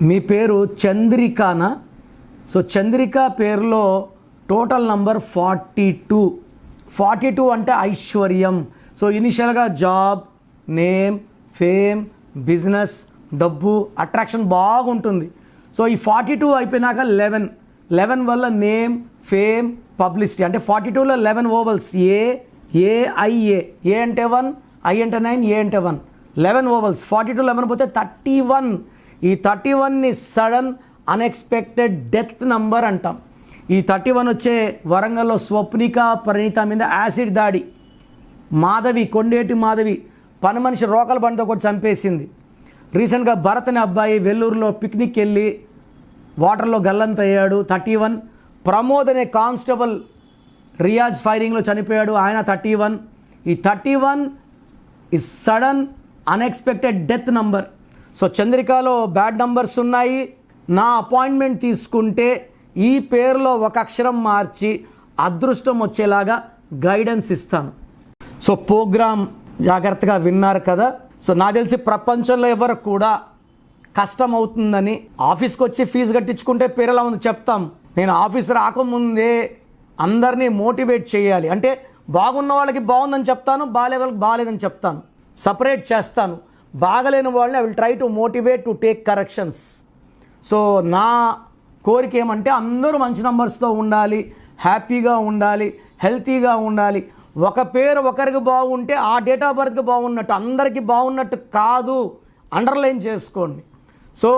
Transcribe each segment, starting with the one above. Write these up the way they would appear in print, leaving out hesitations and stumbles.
మీ పేరు చంద్రికానా? సో చంద్రిక పేరులో total number 42 అంటే ఐశ్వర్యం. సో ఇనిషియల్గా జాబ్, నేమ్, ఫేమ్, బిజినెస్, డబ్బు, అట్రాక్షన్ బాగుంటుంది. సో ఈ 42 అయిపోయినాక 11 వల్ల నేమ్, ఫేమ్, పబ్లిసిటీ. అంటే 42లో 11 ఓవల్స్, ఏఐఏ. ఏ అంటే 1, ఐ అంటే 9, ఏ అంటే 1. 11 ఓవల్స్. 42 11 పోతే 31. ఈ 31ని సడన్ అన్ఎక్స్పెక్టెడ్ డెత్ నంబర్ అంటాం. ఈ 31 వచ్చే వరంగల్లో స్వప్నిక పరిణీత మీద యాసిడ్ దాడి. మాధవి, కొండేటి మాధవి పని మనిషి రోకల బండితో కూడా చంపేసింది. రీసెంట్గా భరత్ అనే అబ్బాయి వెల్లూరులో పిక్నిక్ వెళ్ళి వాటర్లో గల్లంతయ్యాడు. 31. ప్రమోద్ అనే కానిస్టేబుల్ రియాజ్ ఫైరింగ్లో చనిపోయాడు, ఆయన 31. ఈ 31 ఈ sudden unexpected death number. So చంద్రికలో బ్యాడ్ నంబర్స్ ఉన్నాయి. నా అపాయింట్మెంట్ తీసుకుంటే ఈ పేరులో ఒక అక్షరం మార్చి అదృష్టం వచ్చేలాగా గైడెన్స్ ఇస్తాను. సో ప్రోగ్రామ్ జాగ్రత్తగా విన్నారు కదా. సో నాకు తెలిసి ప్రపంచంలో ఎవరు కూడా కష్టం అవుతుందని ఆఫీస్కి వచ్చి ఫీజు కట్టించుకుంటే పేరు ఎలా ఉంది చెప్తాం. నేను ఆఫీస్ రాకముందే అందరినీ మోటివేట్ చేయాలి. అంటే బాగున్న వాళ్ళకి బాగుందని చెప్తాను, బాగాలే వాళ్ళకి బాగాలేదని చెప్తాను, సపరేట్ చేస్తాను. బాగలేని వాళ్ళని I will try to motivate to take corrections. So నా కోరిక ఏమంటే అందరూ మంచి నంబర్స్తో ఉండాలి, హ్యాపీగా ఉండాలి, హెల్తీగా ఉండాలి. ఒక పేరు ఒకరికి బాగుంటే ఆ డేట్ ఆఫ్ బర్త్కి బాగున్నట్టు, అందరికీ బాగున్నట్టు కాదు. అండర్లైన్ చేసుకోండి. సో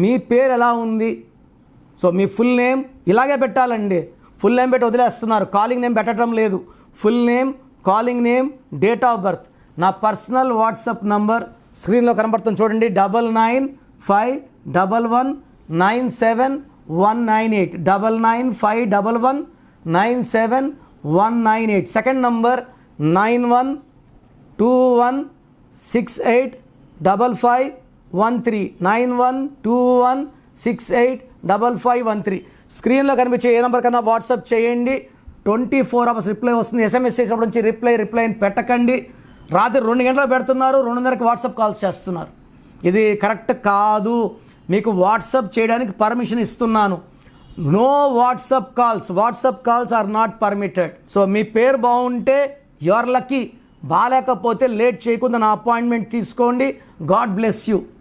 మీ పేరు ఎలా ఉంది? సో మీ ఫుల్ నేమ్ ఇలాగే పెట్టాలండి. ఫుల్ నేమ్ పెట్టి వదిలేస్తున్నారు, కాలింగ్ నేమ్ పెట్టడం లేదు. Full name, calling name, date of birth. నా పర్సనల్ వాట్సాప్ నంబర్ స్క్రీన్లో కనబడుతుంది చూడండి. 9951197198. 9951197198. Second number 9121685513. 9121685513. స్క్రీన్లో కనిపించే ఏ నెంబర్ కన్నా వాట్సాప్ చేయండి. 24 అవర్స్ రిప్లై వస్తుంది. ఎస్ఎంఎస్ చేసినప్పుడు నుంచి రిప్లై పెట్టకండి. రాత్రి 2 గంటలు పెడుతున్నారు, 2:30కి వాట్సాప్ కాల్స్ చేస్తున్నారు. ఇది కరెక్ట్ కాదు. మీకు వాట్సాప్ చేయడానికి పర్మిషన్ ఇస్తున్నాను. No WhatsApp calls are not permitted. So మీ పేరు బాగుంటే యు ఆర్ లక్కీ. బాగాలేకపోతే లేట్ చేయకుండా నా అపాయింట్మెంట్ తీసుకోండి. God bless you.